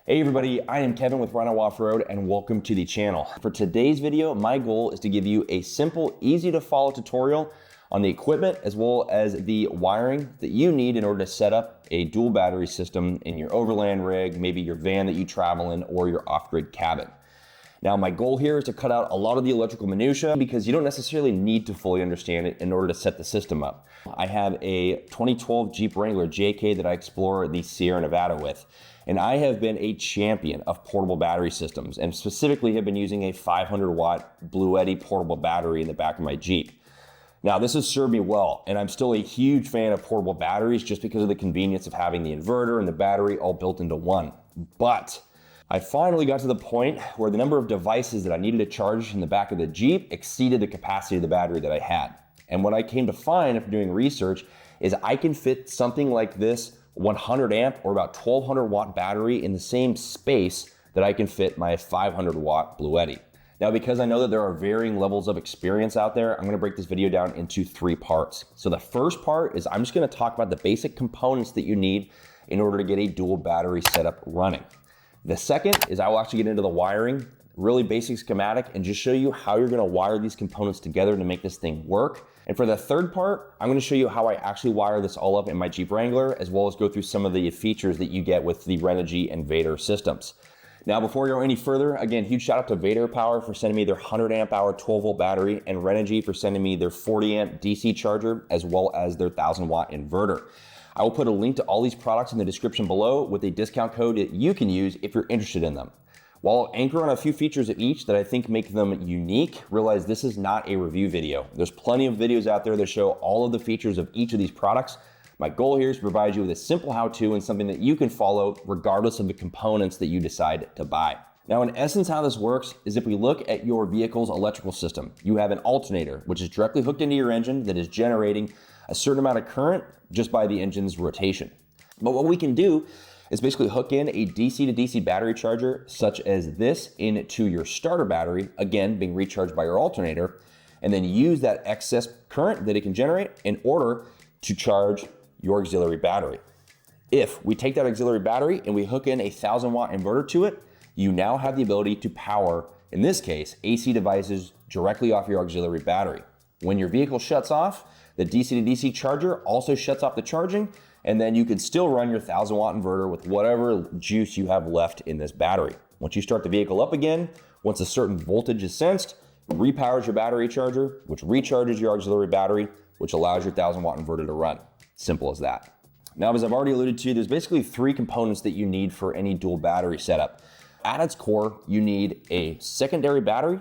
Hey everybody, I am Kevin with Renogy Off-Road and welcome to the channel. For today's video, my goal is to give you a simple, easy to follow tutorial on the equipment as well as the wiring that you need in order to set up a dual battery system in your overland rig, maybe your van that you travel in, or your off-grid cabin. Now, my goal here is to cut out a lot of the electrical minutia because you don't necessarily need to fully understand it in order to set the system up. I have a 2012 Jeep Wrangler JK that I explore the Sierra Nevada with, and I have been a champion of portable battery systems, and specifically have been using a 500 watt Bluetti portable battery in the back of my Jeep. Now, this has served me well, and I'm still a huge fan of portable batteries just because of the convenience of having the inverter and the battery all built into one. But I finally got to the point where the number of devices that I needed to charge in the back of the Jeep exceeded the capacity of the battery that I had. And what I came to find after doing research is I can fit something like this 100 amp or about 1200 watt battery in the same space that I can fit my 500 watt Bluetti. Now, because I know that there are varying levels of experience out there, I'm gonna break this video down into 3 parts. So the first part is I'm just gonna talk about the basic components that you need in order to get a dual battery setup running. The second is I will actually get into the wiring, really basic schematic, and just show you how you're gonna wire these components together to make this thing work. And for the third part, I'm gonna show you how I actually wire this all up in my Jeep Wrangler, as well as go through some of the features that you get with the Renogy and vatrer systems. Now, before we go any further, again, huge shout out to Vatrer Power for sending me their 100 amp hour 12 volt battery, and Renogy for sending me their 40 amp DC charger, as well as their 1000 watt inverter. I will put a link to all these products in the description below with a discount code that you can use if you're interested in them. While I'll anchor on a few features of each that I think make them unique, realize this is not a review video. There's plenty of videos out there that show all of the features of each of these products. My goal here is to provide you with a simple how-to and something that you can follow regardless of the components that you decide to buy. Now, in essence, how this works is if we look at your vehicle's electrical system, you have an alternator, which is directly hooked into your engine that is generating a certain amount of current just by the engine's rotation. But what we can do is basically hook in a DC to DC battery charger such as this into your starter battery, again, being recharged by your alternator, and then use that excess current that it can generate in order to charge your auxiliary battery. If we take that auxiliary battery and we hook in a 1000 watt inverter to it, you now have the ability to power, in this case, AC devices directly off your auxiliary battery. When your vehicle shuts off, the DC to DC charger also shuts off the charging, and then you can still run your 1000 watt inverter with whatever juice you have left in this battery. Once you start the vehicle up again, once a certain voltage is sensed, it repowers your battery charger, which recharges your auxiliary battery, which allows your 1000 watt inverter to run. Simple as that. Now, as I've already alluded to, there's basically 3 components that you need for any dual battery setup. At its core, you need a secondary battery,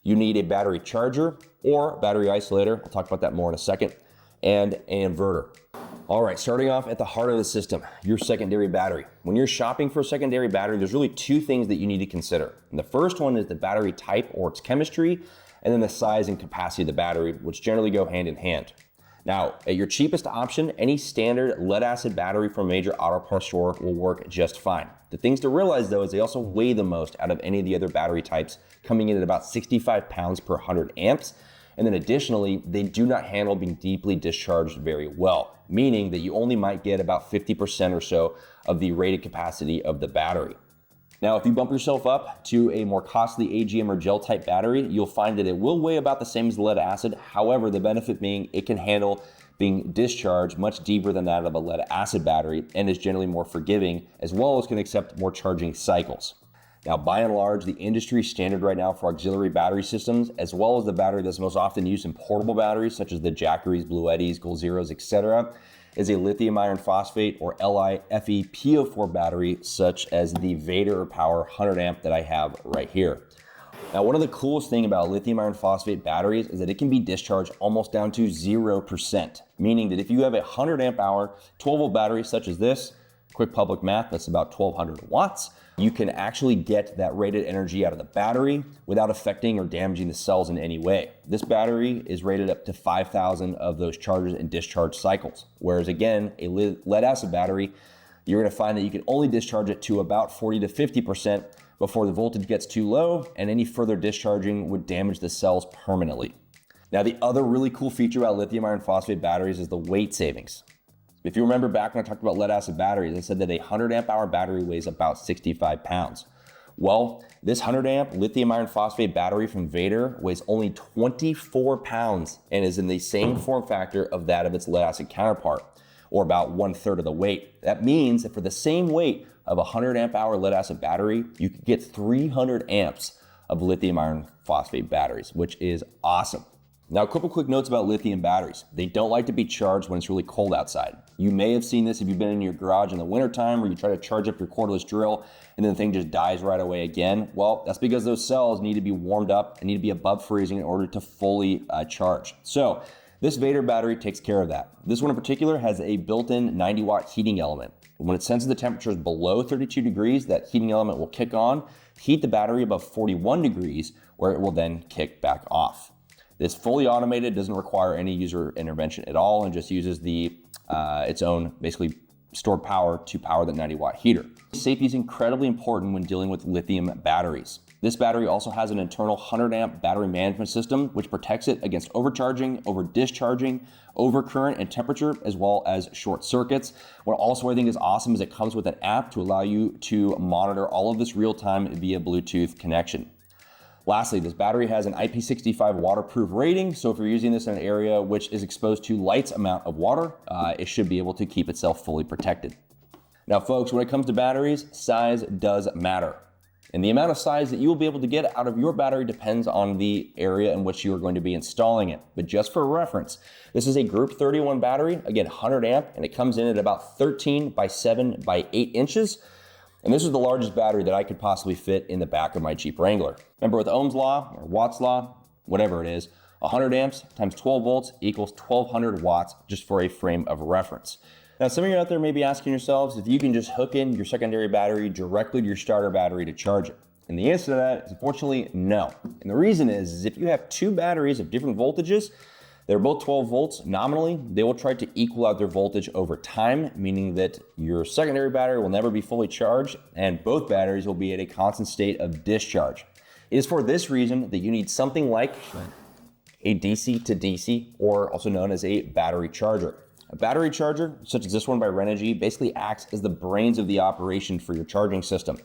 you need a battery charger or battery isolator, I'll talk about that more in a second, and an inverter. All right, starting off at the heart of the system, your secondary battery. When you're shopping for a secondary battery, there's really 2 things that you need to consider. And the first one is the battery type or its chemistry, and then the size and capacity of the battery, which generally go hand in hand. Now, at your cheapest option, any standard lead acid battery from a major auto parts store will work just fine. The things to realize though is they also weigh the most out of any of the other battery types, coming in at about 65 pounds per 100 amps. And then additionally, they do not handle being deeply discharged very well, meaning that you only might get about 50% or so of the rated capacity of the battery. Now, if you bump yourself up to a more costly AGM or gel type battery, you'll find that it will weigh about the same as the lead acid. However, the benefit being it can handle being discharged much deeper than that of a lead acid battery and is generally more forgiving, as well as can accept more charging cycles. Now, by and large, the industry standard right now for auxiliary battery systems, as well as the battery that's most often used in portable batteries, such as the Jackeries, Bluettis, Goal Zeros, etc., is a lithium iron phosphate or LiFePO4 battery, such as the Vatrer Power 100 amp that I have right here. Now, one of the coolest things about lithium iron phosphate batteries is that it can be discharged almost down to 0%, meaning that if you have a 100 amp hour 12 volt battery such as this, quick public math, that's about 1200 watts, you can actually get that rated energy out of the battery without affecting or damaging the cells in any way. This battery is rated up to 5,000 of those charges and discharge cycles. Whereas again, a lead acid battery, you're gonna find that you can only discharge it to about 40 to 50% before the voltage gets too low, and any further discharging would damage the cells permanently. Now, the other really cool feature about lithium iron phosphate batteries is the weight savings. If you remember back when I talked about lead acid batteries, I said that a 100 amp hour battery weighs about 65 pounds. Well, this 100 amp lithium iron phosphate battery from Vatrer weighs only 24 pounds and is in the same form factor of that of its lead acid counterpart, or about 1/3 of the weight. That means that for the same weight of a 100 amp hour lead acid battery, you could get 300 amps of lithium iron phosphate batteries, which is awesome. Now, a couple quick notes about lithium batteries. They don't like to be charged when it's really cold outside. You may have seen this if you've been in your garage in the wintertime where you try to charge up your cordless drill and then the thing just dies right away again. Well, that's because those cells need to be warmed up and need to be above freezing in order to fully charge. So this Vatrer battery takes care of that. This one in particular has a built-in 90-watt heating element. When it senses the temperatures below 32 degrees, that heating element will kick on, heat the battery above 41 degrees, where it will then kick back off. It's fully automated, doesn't require any user intervention at all, and just uses its own basically stored power to power that 90-watt heater. Safety is incredibly important when dealing with lithium batteries. This battery also has an internal 100 amp battery management system, which protects it against overcharging, over discharging, overcurrent and temperature, as well as short circuits. What also I think is awesome is it comes with an app to allow you to monitor all of this real time via Bluetooth connection. Lastly, this battery has an IP65 waterproof rating, so if you're using this in an area which is exposed to light amount of water, it should be able to keep itself fully protected. Now folks, when it comes to batteries, size does matter. And the amount of size that you will be able to get out of your battery depends on the area in which you are going to be installing it. But just for reference, this is a Group 31 battery, again 100 amp, and it comes in at about 13 by 7 by 8 inches. And this is the largest battery that I could possibly fit in the back of my Jeep Wrangler. Remember with Ohm's law or Watt's law, whatever it is, 100 amps times 12 volts equals 1200 watts, just for a frame of reference. Now, some of you out there may be asking yourselves if you can just hook in your secondary battery directly to your starter battery to charge it. And the answer to that is unfortunately no. And the reason is if you have two batteries of different voltages, they're both 12 volts nominally, they will try to equal out their voltage over time, meaning that your secondary battery will never be fully charged and both batteries will be at a constant state of discharge. It is for this reason that you need something like a DC to DC, or also known as a battery charger. A battery charger, such as this one by Renogy, basically acts as the brains of the operation for your charging system.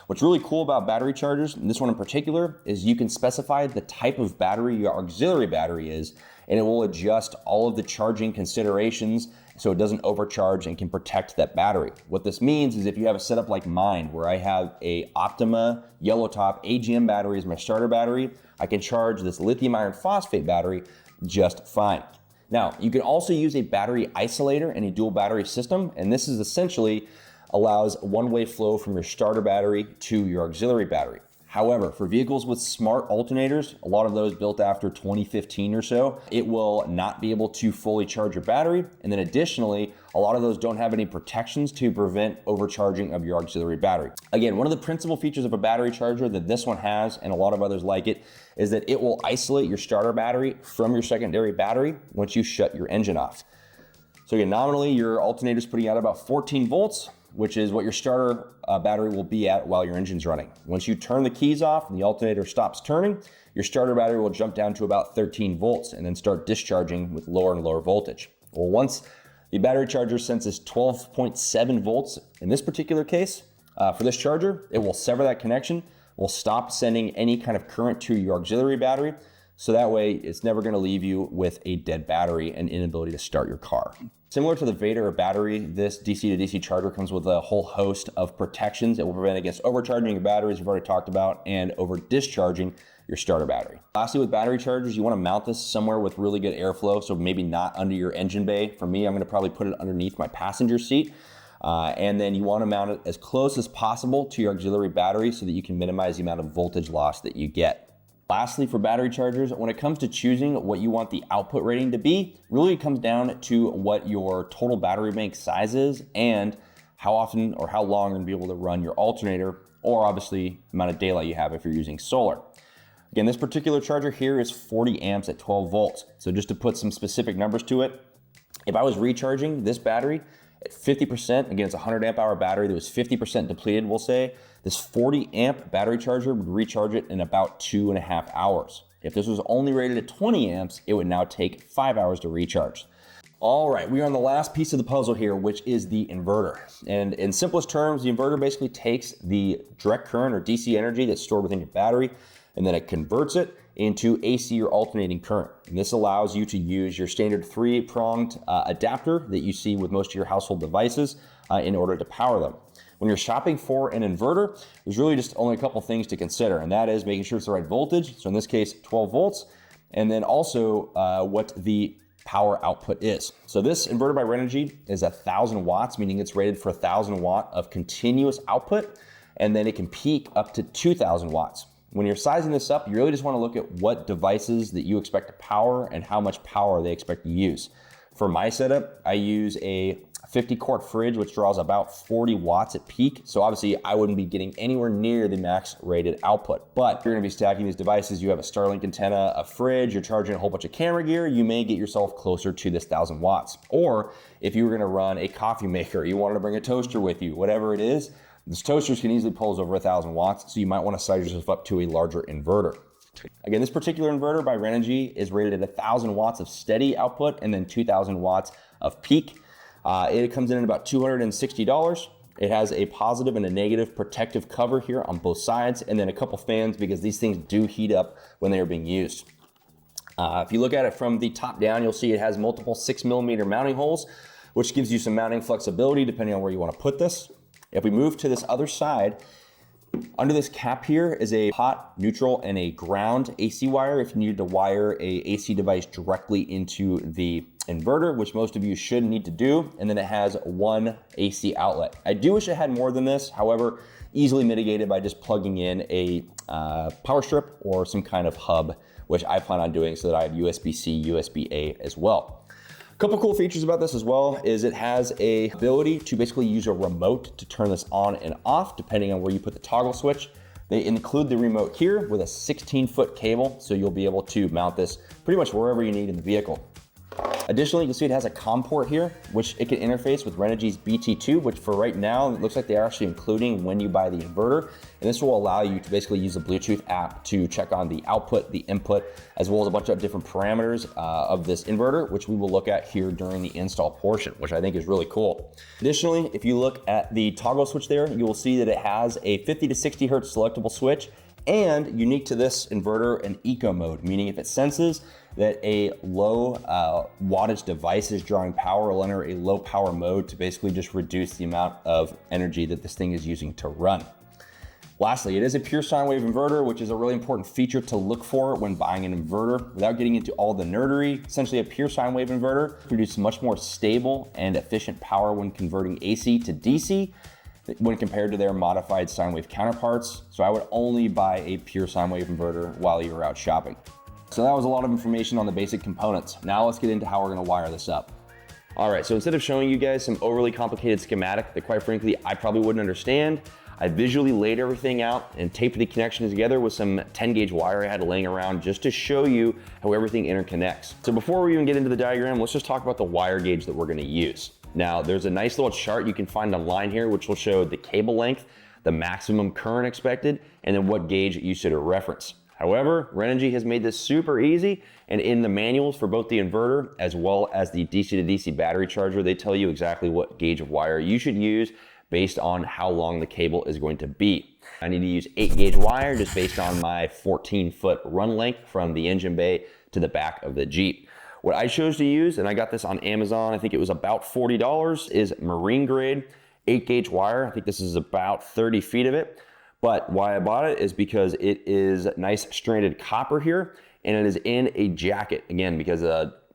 What's really cool about battery chargers, and this one in particular, is you can specify the type of battery your auxiliary battery is, and it will adjust all of the charging considerations so it doesn't overcharge and can protect that battery. What this means is if you have a setup like mine, where I have a Optima yellow top AGM battery as my starter battery, I can charge this lithium iron phosphate battery just fine. Now, you can also use a battery isolator in a dual battery system, and this is essentially allows one-way flow from your starter battery to your auxiliary battery. However, for vehicles with smart alternators, a lot of those built after 2015 or so, it will not be able to fully charge your battery. And then additionally, a lot of those don't have any protections to prevent overcharging of your auxiliary battery. Again, one of the principal features of a battery charger that this one has, and a lot of others like it, is that it will isolate your starter battery from your secondary battery once you shut your engine off. So again, nominally, your alternator is putting out about 14 volts, which is what your starter battery will be at while your engine's running. Once you turn the keys off and the alternator stops turning, your starter battery will jump down to about 13 volts and then start discharging with lower and lower voltage. Well, once the battery charger senses 12.7 volts, in this particular case, for this charger, it will sever that connection, will stop sending any kind of current to your auxiliary battery, so that way it's never gonna leave you with a dead battery and inability to start your car. Similar to the Vatrer battery, this DC to DC charger comes with a whole host of protections. It will prevent against overcharging your batteries, we've already talked about, and over discharging your starter battery. Lastly, with battery chargers, you want to mount this somewhere with really good airflow, so maybe not under your engine bay. For me, I'm going to probably put it underneath my passenger seat. And then you want to mount it as close as possible to your auxiliary battery so that you can minimize the amount of voltage loss that you get. Lastly, for battery chargers, when it comes to choosing what you want the output rating to be, really it comes down to what your total battery bank size is and how often or how long you're gonna be able to run your alternator, or obviously the amount of daylight you have if you're using solar. Again, this particular charger here is 40 amps at 12 volts. So just to put some specific numbers to it, if I was recharging this battery at 50%, again, it's a 100 amp hour battery that was 50% depleted, we'll say, this 40 amp battery charger would recharge it in about 2.5 hours. If this was only rated at 20 amps, it would now take 5 hours to recharge. All right, we are on the last piece of the puzzle here, which is the inverter. And in simplest terms, the inverter basically takes the direct current or DC energy that's stored within your battery, and then it converts it into AC or alternating current. And this allows you to use your standard 3-pronged adapter that you see with most of your household devices in order to power them. When you're shopping for an inverter, there's really just only a couple things to consider, and that is making sure it's the right voltage. So in this case, 12 volts, and then also what the power output is. So this inverter by Renogy is 1,000 watts, meaning it's rated for 1,000 watt of continuous output, and then it can peak up to 2,000 watts. When you're sizing this up, you really just want to look at what devices that you expect to power and how much power they expect to use. For my setup, I use a 50-quart fridge, which draws about 40 watts at peak. So obviously I wouldn't be getting anywhere near the max rated output. But if you're gonna be stacking these devices, you have a Starlink antenna, a fridge, you're charging a whole bunch of camera gear, you may get yourself closer to this 1,000 watts. Or if you were gonna run a coffee maker, you wanted to bring a toaster with you, whatever it is, these toasters can easily pull over 1,000 watts. So you might wanna size yourself up to a larger inverter. Again, this particular inverter by Renogy is rated at 1,000 watts of steady output and then 2,000 watts of peak. It comes in at about $260. It has a positive and a negative protective cover here on both sides, and then a couple fans because these things do heat up when they are being used. If you look at it from the top down, you'll see it has multiple 6mm mounting holes, which gives you some mounting flexibility depending on where you want to put this. If we move to this other side, under this cap here is a hot, neutral, and a ground AC wire if you needed to wire a AC device directly into the inverter, which most of you should need to do. And then it has one AC outlet. I do wish it had more than this, however, easily mitigated by just plugging in a power strip or some kind of hub, which I plan on doing so that I have USB-C, USB-A as well. A couple cool features about this as well is it has a ability to basically use a remote to turn this on and off depending on where you put the toggle switch. They include the remote here with a 16-foot cable, so you'll be able to mount this pretty much wherever you need in the vehicle. Additionally, you'll see it has a COM port here, which it can interface with Renogy's BT2, which for right now, it looks like they're actually including when you buy the inverter. And this will allow you to basically use the Bluetooth app to check on the output, the input, as well as a bunch of different parameters of this inverter, which we will look at here during the install portion, which I think is really cool. Additionally, if you look at the toggle switch there, you will see that it has a 50 to 60 hertz selectable switch, and unique to this inverter, an eco mode, meaning if it senses that a low wattage device is drawing power, it'll enter a low power mode to basically just reduce the amount of energy that this thing is using to run. Lastly, it is a pure sine wave inverter, which is a really important feature to look for when buying an inverter. Without getting into all the nerdery, essentially a pure sine wave inverter produces much more stable and efficient power when converting AC to DC when compared to their modified sine wave counterparts. So I would only buy a pure sine wave inverter while you're out shopping. So that was a lot of information on the basic components. Now let's get into how we're gonna wire this up. All right, so instead of showing you guys some overly complicated schematic that quite frankly, I probably wouldn't understand, I visually laid everything out and taped the connections together with some 10-gauge wire I had laying around just to show you how everything interconnects. So before we even get into the diagram, let's just talk about the wire gauge that we're gonna use. Now, there's a nice little chart you can find online here, which will show the cable length, the maximum current expected, and then what gauge you should reference. However, Renogy has made this super easy, and in the manuals for both the inverter as well as the DC to DC battery charger, they tell you exactly what gauge of wire you should use based on how long the cable is going to be. I need to use 8-gauge wire just based on my 14-foot run length from the engine bay to the back of the Jeep. What I chose to use, and I got this on Amazon, I think it was about $40, is marine grade 8-gauge wire. I think this is about 30 feet of it. But why I bought it is because it is nice stranded copper here, and it is in a jacket. Again, because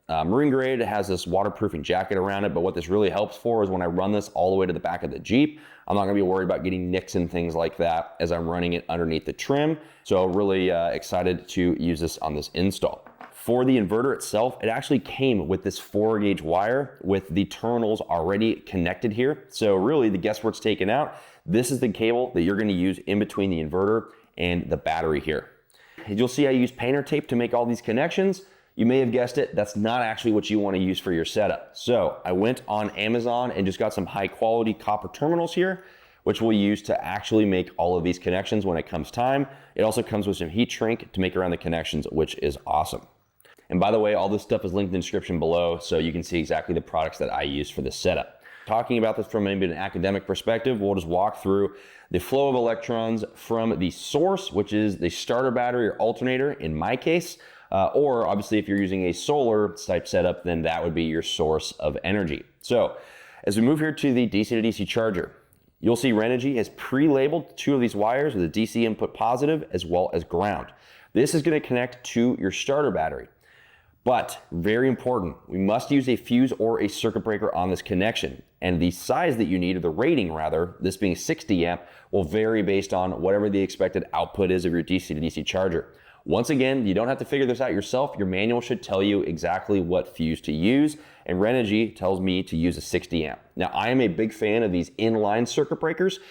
marine grade has this waterproofing jacket around it, but what this really helps for is when I run this all the way to the back of the Jeep, I'm not gonna be worried about getting nicks and things like that as I'm running it underneath the trim. So really excited to use this on this install. For the inverter itself, it actually came with this 4-gauge wire with the terminals already connected here. So really the guesswork's taken out. This is the cable that you're gonna use in between the inverter and the battery here. You'll see I use painter tape to make all these connections. You may have guessed it, that's not actually what you wanna use for your setup. So I went on Amazon and just got some high quality copper terminals here, which we'll use to actually make all of these connections when it comes time. It also comes with some heat shrink to make around the connections, which is awesome. And by the way, all this stuff is linked in the description below, so you can see exactly the products that I use for this setup. Talking about this from maybe an academic perspective, we'll just walk through the flow of electrons from the source, which is the starter battery or alternator in my case, or obviously if you're using a solar type setup, then that would be your source of energy. So as we move here to the DC to DC charger, you'll see Renogy has pre-labeled 2 of these wires with a DC input positive as well as ground. This is going to connect to your starter battery. But very important, we must use a fuse or a circuit breaker on this connection. And the size that you need, or the rating rather, this being 60 amp, will vary based on whatever the expected output is of your DC to DC charger. Once again, you don't have to figure this out yourself. Your manual should tell you exactly what fuse to use, and Renogy tells me to use a 60 amp. Now, I am a big fan of these inline circuit breakers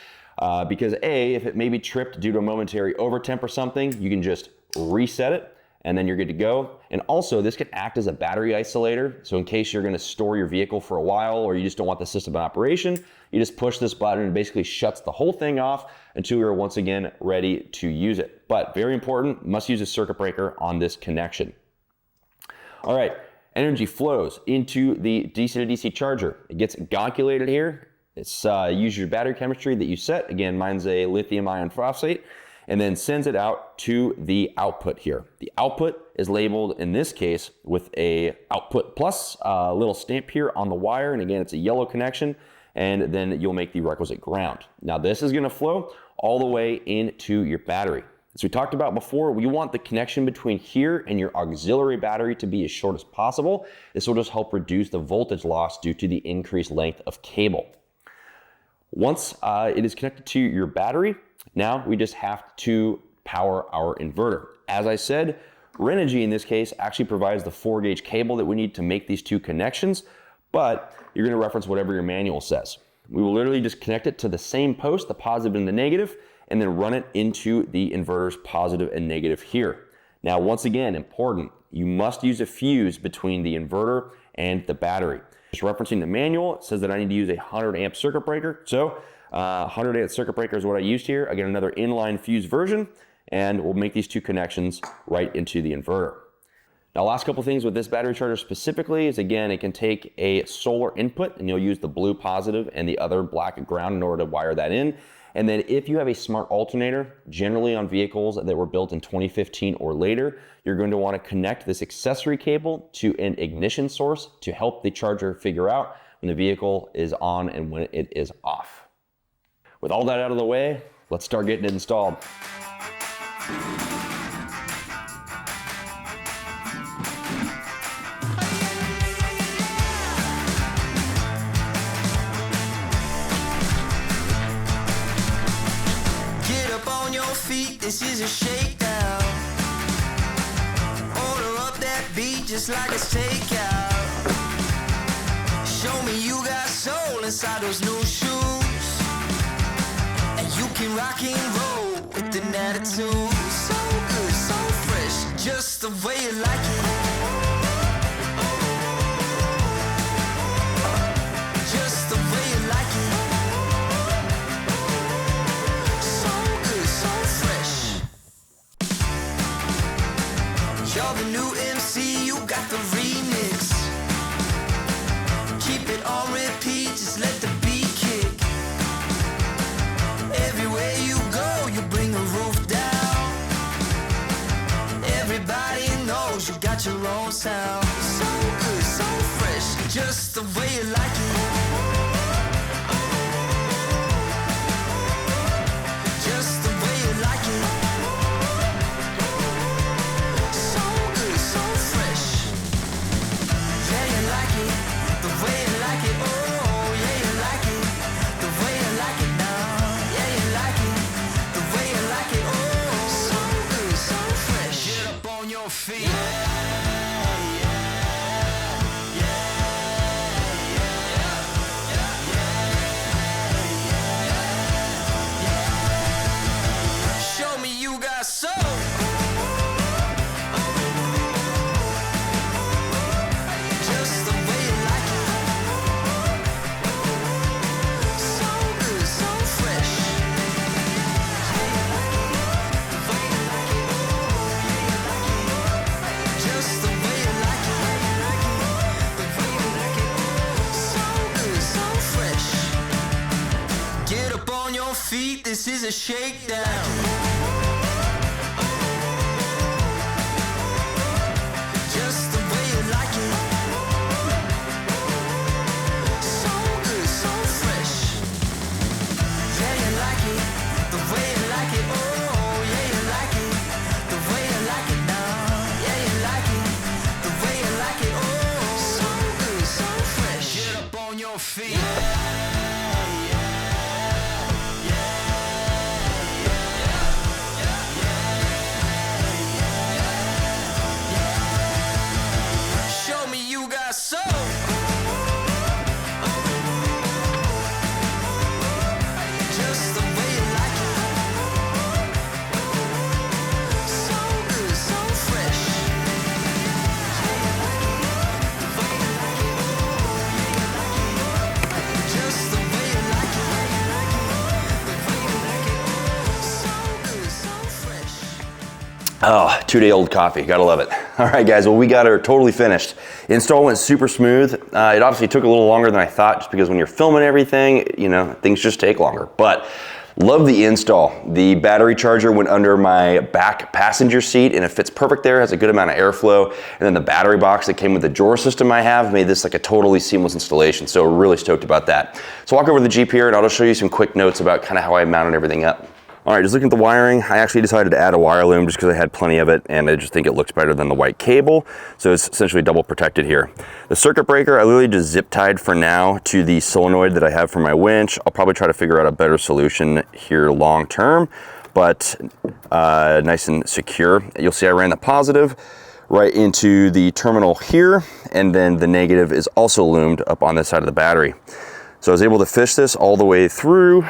because A, if it may be tripped due to a momentary overtemp or something, you can just reset it, and then you're good to go. And also, this can act as a battery isolator. So in case you're gonna store your vehicle for a while or you just don't want the system in operation, you just push this button and it basically shuts the whole thing off until you're once again ready to use it. But very important, must use a circuit breaker on this connection. All right, energy flows into the DC to DC charger. It gets calculated here. It's use your battery chemistry that you set. Again, mine's a lithium iron phosphate, and then sends it out to the output here. The output is labeled in this case with a output plus, a little stamp here on the wire, and again, it's a yellow connection, and then you'll make the requisite ground. Now this is gonna flow all the way into your battery. As we talked about before, we want the connection between here and your auxiliary battery to be as short as possible. This will just help reduce the voltage loss due to the increased length of cable. Once it is connected to your battery, now we just have to power our inverter. As I said, Renogy in this case actually provides the 4-gauge cable that we need to make these 2 connections, but you're gonna reference whatever your manual says. We will literally just connect it to the same post, the positive and the negative, and then run it into the inverter's positive and negative here. Now, once again, important, you must use a fuse between the inverter and the battery. Just referencing the manual, it says that I need to use a 100 amp circuit breaker. So 100 amp circuit breaker is what I used here. Again, another inline fuse version, and we'll make these 2 connections right into the inverter. Now, last couple things with this battery charger specifically is, again, it can take a solar input, and you'll use the blue positive and the other black ground in order to wire that in. And then if you have a smart alternator, generally on vehicles that were built in 2015 or later, you're going to want to connect this accessory cable to an ignition source to help the charger figure out when the vehicle is on and when it is off. With all that out of the way, let's start getting it installed. Get up on your feet, this is a shakedown. Order up that beat just like it's takeout. Show me you got soul inside those new shoes. You can rock and roll with an attitude. So good, so fresh, just the way you like it. Just the way you like it. So good, so fresh. You're the new MC, you got the remix. Keep it on repeat, just let the beat kick. Everywhere you go, you bring the roof down. Everybody knows you got your own sound. So good, so fresh, just the way you like it. Just the way you like it. So good, so fresh. Yeah, you like it, the way you like it. Oh, yeah, you like it, the way you like it now. Yeah, you like it, the way you like it. Oh, so good, so fresh. Get up on your feet. Yeah, yeah, yeah, yeah. feet, this is a shakedown. Just the way you like it. So good, so fresh. Yeah, you like it, the way you like it. Oh, yeah, you like it, the way you like it now. Yeah, you like it, the way you like it. Oh, so good, so fresh. Get up on your feet. Show me you got soul. Just the way you like it. So good, so fresh. Just the way you like it. So good, so fresh. Oh, 2-day-old coffee, gotta love it. All right guys, well we got her totally finished. Install went super smooth. It obviously took a little longer than I thought just because when you're filming everything, you know, things just take longer. But love the install. The battery charger went under my back passenger seat and it fits perfect there, has a good amount of airflow. And then the battery box that came with the drawer system I have made this like a totally seamless installation. So really stoked about that. So walk over to the Jeep here and I'll just show you some quick notes about kind of how I mounted everything up. All right, just looking at the wiring, I actually decided to add a wire loom just because I had plenty of it and I just think it looks better than the white cable. So it's essentially double protected here. The circuit breaker, I literally just zip tied for now to the solenoid that I have for my winch. I'll probably try to figure out a better solution here long term, but nice and secure. You'll see I ran the positive right into the terminal here, and then the negative is also loomed up on this side of the battery. So I was able to fish this all the way through.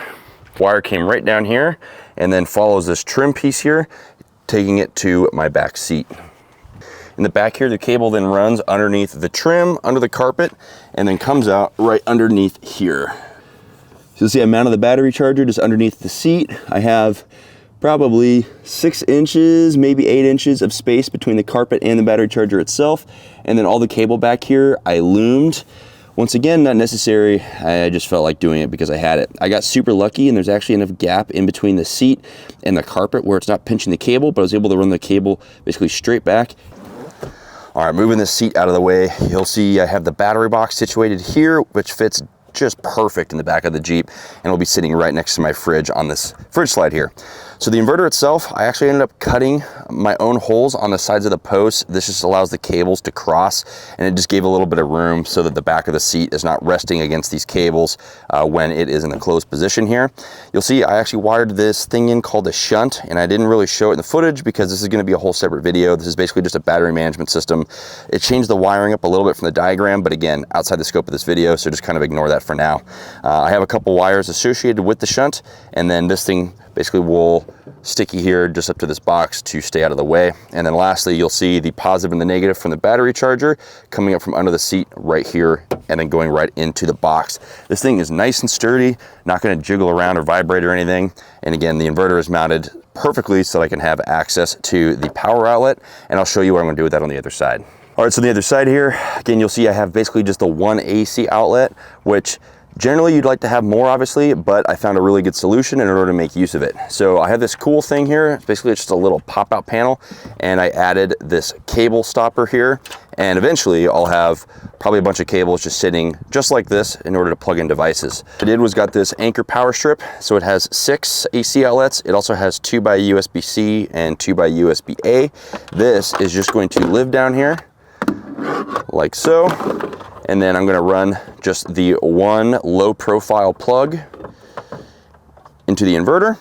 Wire came right down here and then follows this trim piece here, taking it to my back seat. In the back here, the cable then runs underneath the trim, under the carpet, and then comes out right underneath here. So you'll see I mounted the battery charger just underneath the seat. I have probably 6 inches, maybe 8 inches of space between the carpet and the battery charger itself. And then all the cable back here, I loomed. Once again, not necessary. I just felt like doing it because I had it. I got super lucky and there's actually enough gap in between the seat and the carpet where it's not pinching the cable, but I was able to run the cable basically straight back. All right, moving this seat out of the way, you'll see I have the battery box situated here, which fits just perfect in the back of the Jeep, and it'll be sitting right next to my fridge on this fridge slide here. So the inverter itself, I actually ended up cutting my own holes on the sides of the posts. This just allows the cables to cross, and it just gave a little bit of room so that the back of the seat is not resting against these cables when it is in the closed position here. You'll see I actually wired this thing in called a shunt, and I didn't really show it in the footage because this is going to be a whole separate video. This is basically just a battery management system. It changed the wiring up a little bit from the diagram, but again, outside the scope of this video, so just kind of ignore that for now. I have a couple wires associated with the shunt, and then this thing basically will sticky here just up to this box to stay out of the way. And then lastly, you'll see the positive and the negative from the battery charger coming up from under the seat right here and then going right into the box. This thing is nice and sturdy, not going to jiggle around or vibrate or anything. And again, the inverter is mounted perfectly so that I can have access to the power outlet, and I'll show you what I'm going to do with that on the other side. All right, so the other side here, again, you'll see I have basically just the one AC outlet, which generally you'd like to have more, obviously, but I found a really good solution in order to make use of it. So I have this cool thing here. Basically, it's just a little pop-out panel, and I added this cable stopper here, and eventually I'll have probably a bunch of cables just sitting just like this in order to plug in devices. What I did was got this Anchor power strip, so it has 6 AC outlets. It also has 2 by USB-C and 2 by USB-A. This is just going to live down here like so. And then I'm gonna run just the one low profile plug into the inverter.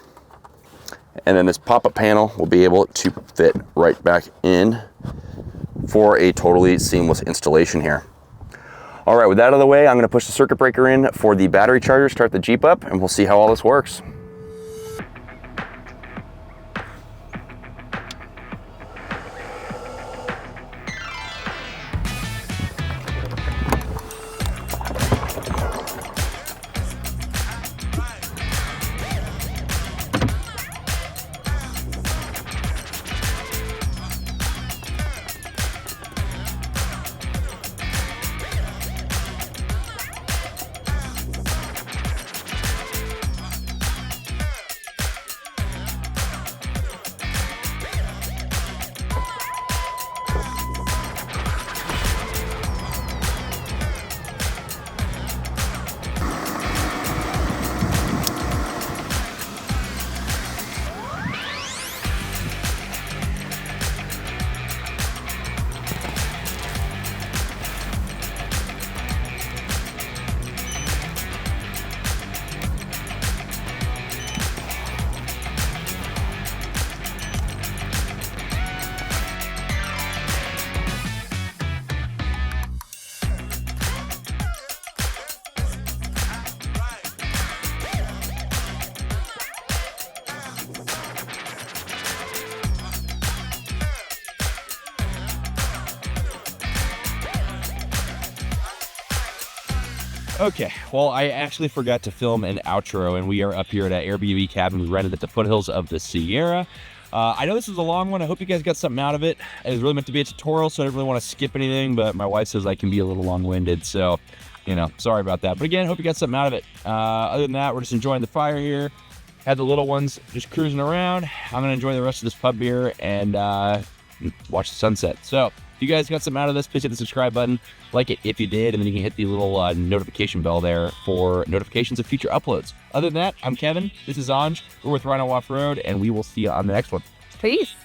And then this pop-up panel will be able to fit right back in for a totally seamless installation here. All right, with that out of the way, I'm gonna push the circuit breaker in for the battery charger, start the Jeep up, and we'll see how all this works. Okay, well, I actually forgot to film an outro, and we are up here at an Airbnb cabin we rented at the foothills of the Sierra. I know this was a long one. I hope you guys got something out of it. It was really meant to be a tutorial, so I didn't really want to skip anything, but my wife says I can be a little long-winded, so, you know, sorry about that. But again, hope you got something out of it. Other than that, we're just enjoying the fire here. Had the little ones just cruising around. I'm going to enjoy the rest of this pub beer and watch the sunset. So, if you guys got something out of this, please hit the subscribe button, like it if you did, and then you can hit the little notification bell there for notifications of future uploads. Other than that, I'm Kevin, this is Anj, we're with Rhino Off-Road, and we will see you on the next one. Peace.